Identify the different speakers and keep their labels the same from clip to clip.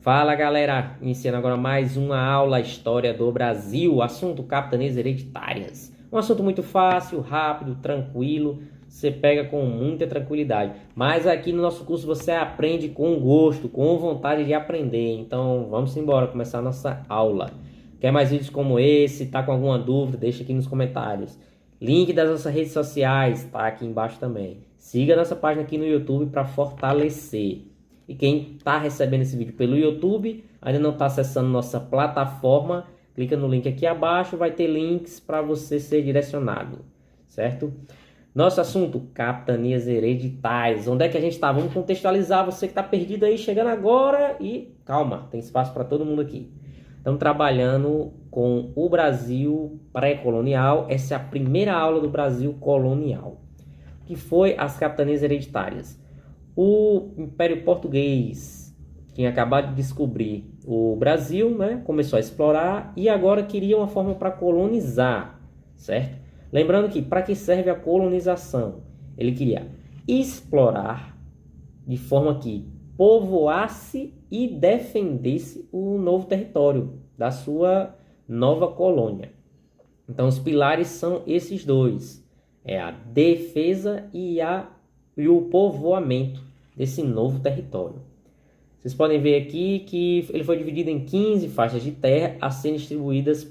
Speaker 1: Fala galera, iniciando agora mais uma aula História do Brasil, assunto capitanias hereditárias. Um assunto muito fácil, rápido, tranquilo, você pega com muita tranquilidade. Mas aqui no nosso curso você aprende com gosto, com vontade de aprender. Então vamos embora começar a nossa aula. Quer mais vídeos como esse? Tá com alguma dúvida? Deixa aqui nos comentários. Link das nossas redes sociais tá aqui embaixo também. Siga nossa página aqui no YouTube para fortalecer. E quem está recebendo esse vídeo pelo YouTube, ainda não está acessando nossa plataforma, clica no link aqui abaixo, vai ter links para você ser direcionado, certo? Nosso assunto, capitanias hereditárias. Onde é que a gente está? Vamos contextualizar você que está perdido aí, chegando agora e calma, tem espaço para todo mundo aqui. Estamos trabalhando com o Brasil pré-colonial, essa é a primeira aula do Brasil colonial, que foi as capitanias hereditárias. O Império Português tinha acabado de descobrir o Brasil, né? Começou a explorar e agora queria uma forma para colonizar, certo? Lembrando que para que serve a colonização? Ele queria explorar de forma que povoasse e defendesse o novo território da sua nova colônia. Então os pilares são esses dois, é a defesa e o povoamento desse novo território. Vocês podem ver aqui que ele foi dividido em 15 faixas de terra a serem distribuídas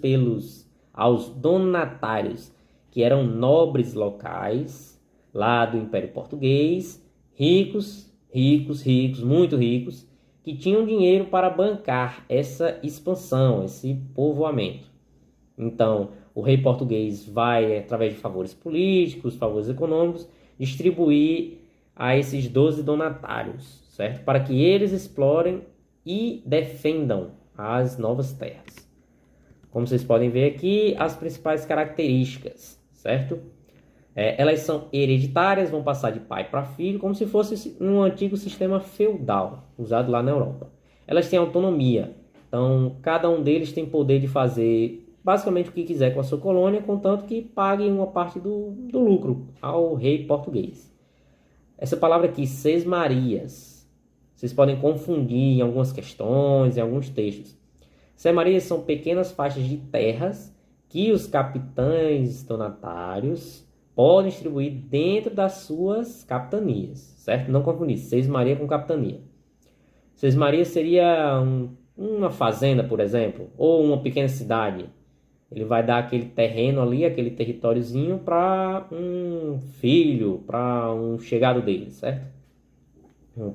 Speaker 1: aos donatários, que eram nobres locais lá do Império Português, ricos, muito ricos, que tinham dinheiro para bancar essa expansão, esse povoamento. Então, o rei português vai, através de favores políticos, favores econômicos, distribuir a esses 12 donatários, certo? Para que eles explorem e defendam as novas terras. Como vocês podem ver aqui, as principais características, certo? Elas são hereditárias, vão passar de pai para filho, como se fosse um antigo sistema feudal, usado lá na Europa. Elas têm autonomia, então cada um deles tem poder de fazer basicamente o que quiser com a sua colônia, contanto que pague uma parte do lucro ao rei português. Essa palavra aqui, sesmarias, vocês podem confundir em algumas questões, em alguns textos. Sesmarias são pequenas faixas de terras que os capitães donatários podem distribuir dentro das suas capitanias, certo? Não confundir sesmaria com capitania. Sesmaria seria uma fazenda, por exemplo, ou uma pequena cidade. Ele vai dar aquele terreno ali, aquele territóriozinho para um filho, para um chegado dele, certo?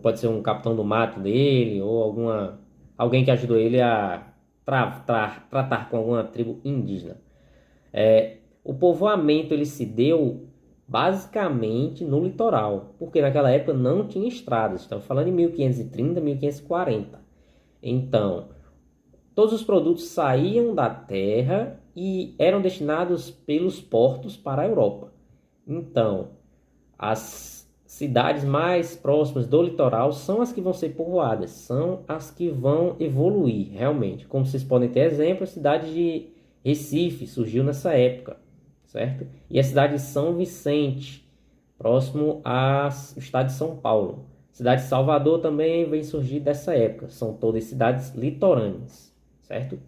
Speaker 1: Pode ser um capitão do mato dele ou alguém que ajudou ele a tratar com alguma tribo indígena. O povoamento ele se deu basicamente no litoral, porque naquela época não tinha estradas. Estamos falando em 1530, 1540. Então, todos os produtos saíam da terra e eram destinados pelos portos para a Europa. Então, as cidades mais próximas do litoral são as que vão ser povoadas, são as que vão evoluir realmente. Como vocês podem ter exemplo, a cidade de Recife surgiu nessa época, certo? E a cidade de São Vicente, próximo ao estado de São Paulo. A cidade de Salvador também vem surgir dessa época, são todas cidades litorâneas, certo?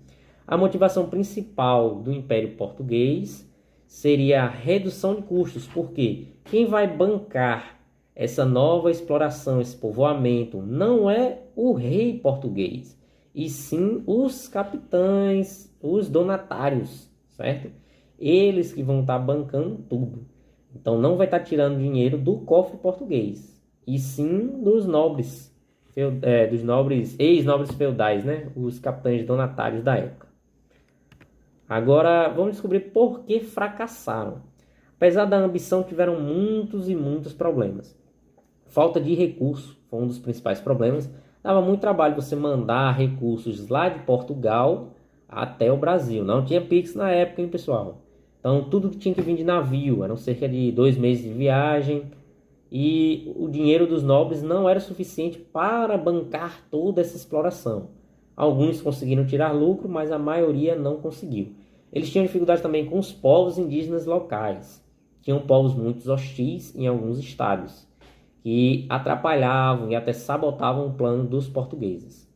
Speaker 1: A motivação principal do Império Português seria a redução de custos, porque quem vai bancar essa nova exploração, esse povoamento, não é o rei português, e sim os capitães, os donatários, certo? Eles que vão estar bancando tudo. Então não vai estar tirando dinheiro do cofre português, e sim dos nobres, ex-nobres feudais, né? Os capitães donatários da época. Agora vamos descobrir por que fracassaram. Apesar da ambição, tiveram muitos e muitos problemas. Falta de recurso foi um dos principais problemas. Dava muito trabalho você mandar recursos lá de Portugal até o Brasil. Não tinha Pix na época, hein, pessoal? Então tudo tinha que vir de navio. Eram cerca de 2 meses de viagem. E o dinheiro dos nobres não era suficiente para bancar toda essa exploração. Alguns conseguiram tirar lucro, mas a maioria não conseguiu. Eles tinham dificuldade também com os povos indígenas locais. Tinham povos muito hostis em alguns estados, que atrapalhavam e até sabotavam o plano dos portugueses.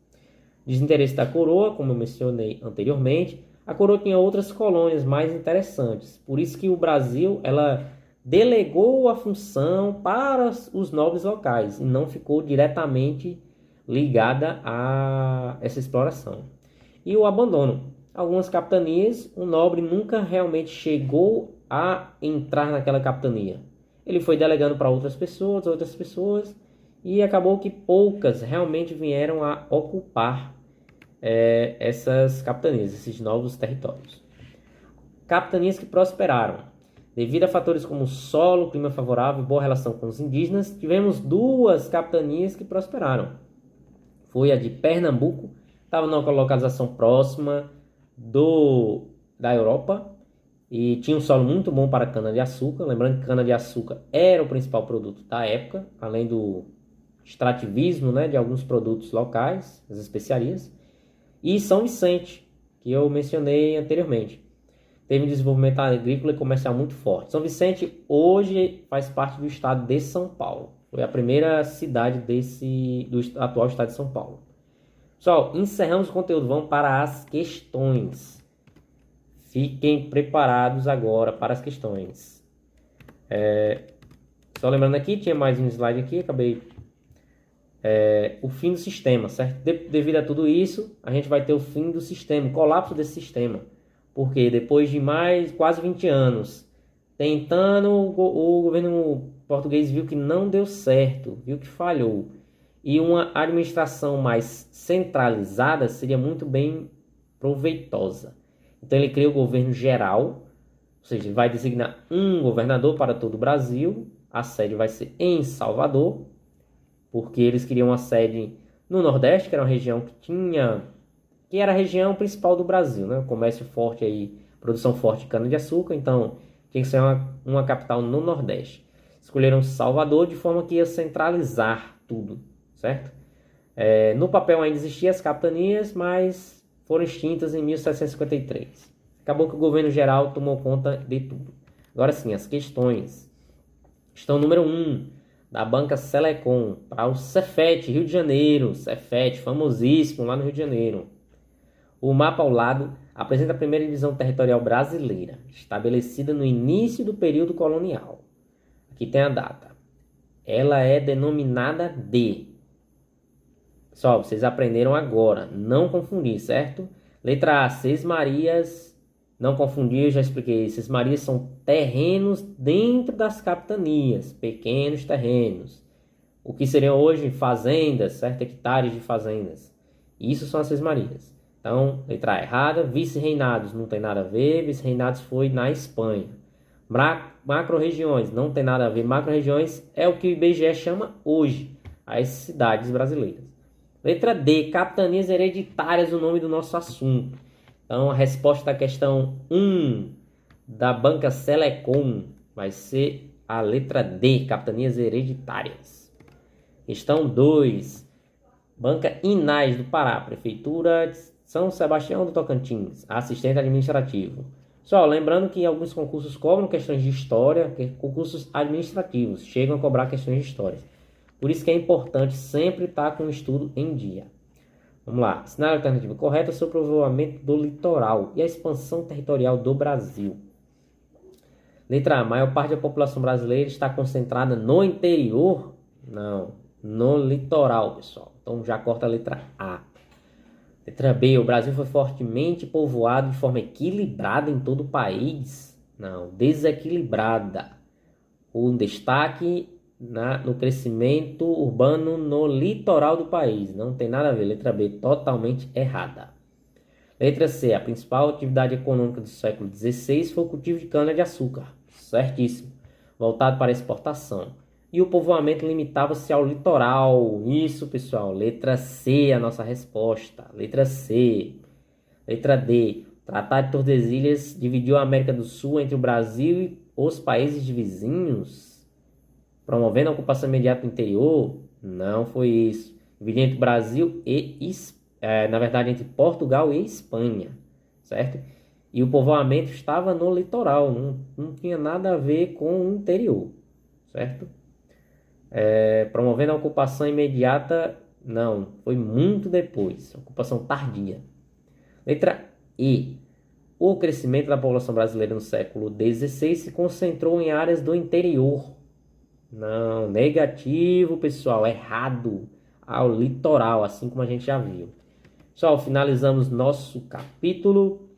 Speaker 1: Desinteresse da coroa, como eu mencionei anteriormente, a coroa tinha outras colônias mais interessantes. Por isso que o Brasil, ela delegou a função para os nobres locais e não ficou diretamente ligada a essa exploração. E o abandono. Algumas capitanias, o nobre nunca realmente chegou a entrar naquela capitania. Ele foi delegando para outras pessoas, e acabou que poucas realmente vieram a ocupar essas capitanias, esses novos territórios. Capitanias que prosperaram. Devido a fatores como solo, clima favorável e boa relação com os indígenas, tivemos duas capitanias que prosperaram. Foi a de Pernambuco, estava numa localização próxima da Europa e tinha um solo muito bom para cana-de-açúcar. Lembrando que cana-de-açúcar era o principal produto da época, além do extrativismo, né, de alguns produtos locais, as especiarias. E São Vicente, que eu mencionei anteriormente, teve um desenvolvimento agrícola e comercial muito forte. São Vicente hoje faz parte do estado de São Paulo. Foi a primeira cidade do atual estado de São Paulo. Pessoal, encerramos o conteúdo. Vamos para as questões. Fiquem preparados agora para as questões. Só lembrando aqui, tinha mais um slide aqui, acabei... o fim do sistema, certo? Devido a tudo isso, a gente vai ter o fim do sistema, o colapso desse sistema. Porque depois de quase 20 anos tentando, o governo português viu que não deu certo, viu que falhou. E uma administração mais centralizada seria muito bem proveitosa. Então ele criou o governo geral, ou seja, ele vai designar um governador para todo o Brasil. A sede vai ser em Salvador, porque eles queriam uma sede no Nordeste, que era uma região que era a região principal do Brasil, né? Comércio forte aí, produção forte de cana-de-açúcar, então tinha que ser uma capital no Nordeste. Escolheram Salvador de forma que ia centralizar tudo, certo? No papel ainda existiam as capitanias, mas foram extintas em 1753. Acabou que o governo geral tomou conta de tudo. Agora sim, as questões. Questão número 1, da banca Selecom, para o Cefet, Rio de Janeiro. Cefet, famosíssimo lá no Rio de Janeiro. O mapa ao lado apresenta a primeira divisão territorial brasileira, estabelecida no início do período colonial. Aqui tem a data. Ela é denominada de... Pessoal, vocês aprenderam agora, não confundir, certo? Letra A, Sesmarias, não confundir, eu já expliquei. Sesmarias são terrenos dentro das capitanias, pequenos terrenos. O que seriam hoje fazendas, certo? Hectares de fazendas. Isso são as Sesmarias. Então, letra A errada. Vice-reinados não tem nada a ver. Vice-reinados foi na Espanha. Macro-regiões não tem nada a ver. Macro-regiões é o que o IBGE chama hoje as cidades brasileiras. Letra D, capitanias hereditárias, o nome do nosso assunto. Então, a resposta da questão 1 da banca Selecom vai ser a letra D, capitanias hereditárias. Questão 2, banca Inais do Pará, Prefeitura de São Sebastião do Tocantins, assistente administrativo. Só lembrando que alguns concursos cobram questões de história, concursos administrativos chegam a cobrar questões de história. Por isso que é importante sempre estar com o estudo em dia. Vamos lá. Cenário alternativo correto sobre o povoamento do litoral e a expansão territorial do Brasil. Letra A. A maior parte da população brasileira está concentrada no interior? Não. No litoral, pessoal. Então já corta a letra A. Letra B. O Brasil foi fortemente povoado de forma equilibrada em todo o país? Não. Desequilibrada. Um destaque no crescimento urbano no litoral do país. Não tem nada a ver. Letra B, totalmente errada. Letra C, a principal atividade econômica do século XVI foi o cultivo de cana-de-açúcar. Certíssimo. Voltado para a exportação. E o povoamento limitava-se ao litoral. Isso, pessoal. Letra C, a nossa resposta. Letra C. Letra D. O Tratado de Tordesilhas dividiu a América do Sul entre o Brasil e os países vizinhos, promovendo a ocupação imediata do interior? Não foi isso. Dividiu entre Brasil na verdade, entre Portugal e Espanha, certo? E o povoamento estava no litoral, não tinha nada a ver com o interior, certo? Promovendo a ocupação imediata Não, foi muito depois. Ocupação tardia. Letra E. O crescimento da população brasileira no século XVI se concentrou em áreas do interior. Não, negativo, pessoal, errado. Ao litoral, assim como a gente já viu. Pessoal, finalizamos nosso capítulo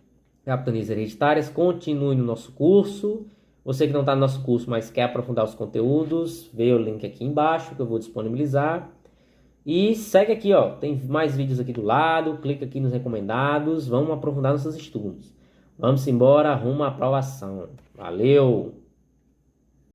Speaker 1: Capitanias Hereditárias. Continue no nosso curso. Você que não está no nosso curso, mas quer aprofundar os conteúdos, vê o link aqui embaixo que eu vou disponibilizar. E segue aqui, ó, tem mais vídeos aqui do lado, clica aqui nos recomendados, vamos aprofundar nossos estudos. Vamos embora rumo à aprovação. Valeu!